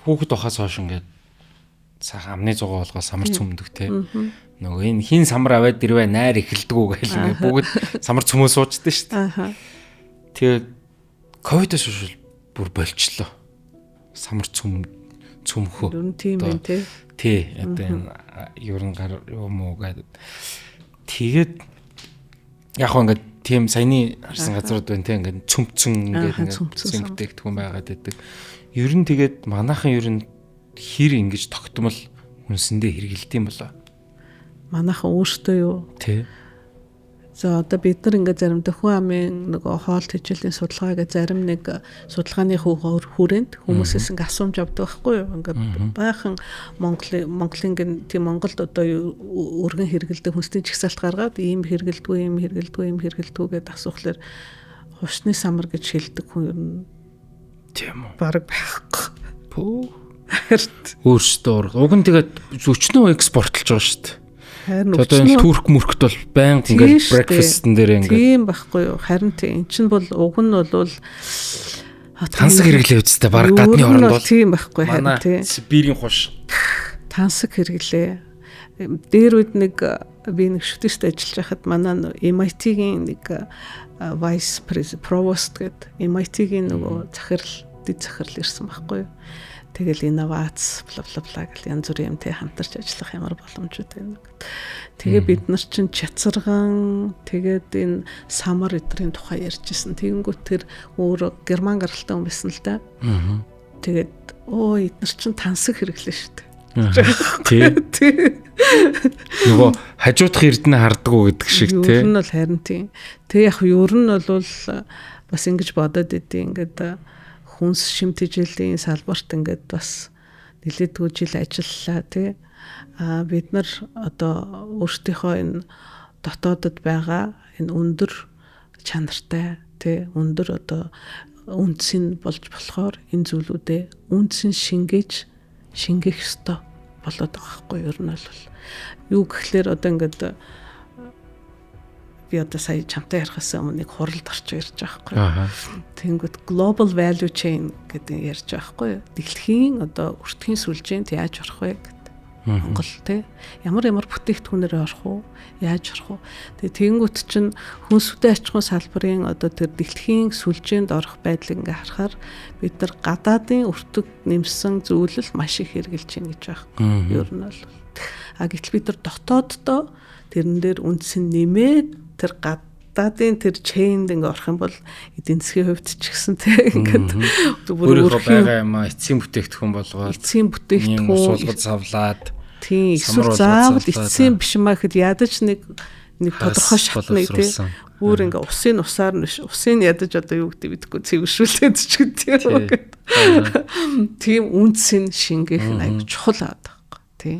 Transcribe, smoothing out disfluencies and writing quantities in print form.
хүүхэд бахаас хойш ингээд сайхан амны зугаа болгоо самар цөмдөг те. Нөгөө энэ хин самар аваад ирвэ найр эхэлдэг үү гэл ингээд бүгд самар цөмөө суучдээ шүү дээ. Тэгээд ковидос шүүл бүр болчлоо. Самар цөмхөө. Ер нь тийм байх те. Тий, одоо энэ ерөн гар юм уу гэдэг. Тэгээд яг хөө ингээд тийм саяны харсан газрууд байна те ингээд цөмцөн ингээд цөмбөтгөн байгаад байдаг. Ер нь тэгээд манайхан ер нь хэр ингэж тогтмол хүнсэндээ хэрэгэлдэм болоо. Манайхан өөртөө юу? Тий. За одоо бид нар ингээд заримдаа хүн амын нөгөө хоол тэжээлийн судалгаагаа зарим нэг судалгааны хүрээнд хүмүүсээс ингээд асуумж авдаг байхгүй юу? Ингээд баахан Монголын тийм Монголд одоо өргөн хэрэгэлдэг хүнсний жигсаалт гаргаад ийм хэрэгэлдэггүй гэдээ асуухлаар хушны самар гэж хэлдэг хүн ер нь тийм үү? Бараг байхгүй. Пүү. Өөртөө уг нь тэгээд өчнөө экспортлж байгаа шүү дээ. Харин одоо турк мөркт бол байнга ингээд брекфастн дээр ингээд тийм байхгүй юу? Харин тийм эн чинь бол уг нь бол тансаг хэрэглээ үсттэй баг гадны оронд бол тийм байхгүй харин тийм Сибирийн хуш тансаг хэрэглээ. Дээр үед нэг би нэг шүтэст ажиллаж байхад манай MIT-гийн нэг vice provost гэдэг MIT-гийн нөгөө дэд захирал ирсэн байхгүй юу? Тэгэл инновац бла гэл янз бүрийн юмтэй хамтарч ажиллах ямар боломжтой байна. Тэгээ бид нар чинь чацарган тэгээд энэ самар эдрийн тухай ярьжсэн. Тэгэнгүүт тэр өөр герман гаралтай хүн байсан л да. Тэгээд эднэр чинь тансаг хэрэглээ шүү дээ. Тий. Нөгөө хажуудах эрдэнэ хардгуу гэдэг шиг тий. Ер нь бол харин тий. Тэг яг ер нь бол бас ингэж бодоод идэв ингээд хүнс шим тэжээлийн салбарт ингээд бас нэлээдгүй жил ажиллалаа тий. Бид нар одоо өөрсдийнхөө энэ дотоодод байгаа энэ өндөр чанартай тий өндөр одоо үндсийн болж болохоор энэ зүйлүүдээ үндсийн шингэх ёстой болоод байгаа хгүй ер нь бол юу гэхлээр одоо ингээд би одоо сая чамтай ярихаас өмнө нэг хуралд орж ирж байгаа хгүй. Тэнгүүд global value chain гэдэг ярьж байгаа хгүй. Дэлхийн одоо өртгийн сүлжээнд яаж орох вэ гэдэг. Монгол тий ямар бүтээгдэхүүнээр орох уу? Яаж орох уу? Тэгээ тэнгүүд чинь хүнсүдэ аж ахуйн салбарын одоо тэр дэлхийн сүлжээнд орох байдлыг ингээ харахаар бид нар гадаадын өртөг нэмсэн зүйлэл маш их хэрэгжилж байна гэж байгаа. Ер нь бол гэтэл бид нар дотооддоо тэрэн дээр үндсэн нэмээд тэр гадаадын тэр чейнд ингээ орох юм бол эдийн засгийн хувьд ч гэсэн тий ингээд өөрийнхөө байгаа юм эцсийн бүтээгдэхүүн болгоод суулгад савлаад тий эсвэл заавал эцсийн биш маа гэхэд ядаж нэг тодорхой шатны тий бүр ингээ усын усаар нь усын ядаж одоо юу гэдэг бидггүй цэвэршүүлээд ч гэдэг тийм үндсийн шингээх аяг чухал аа тий.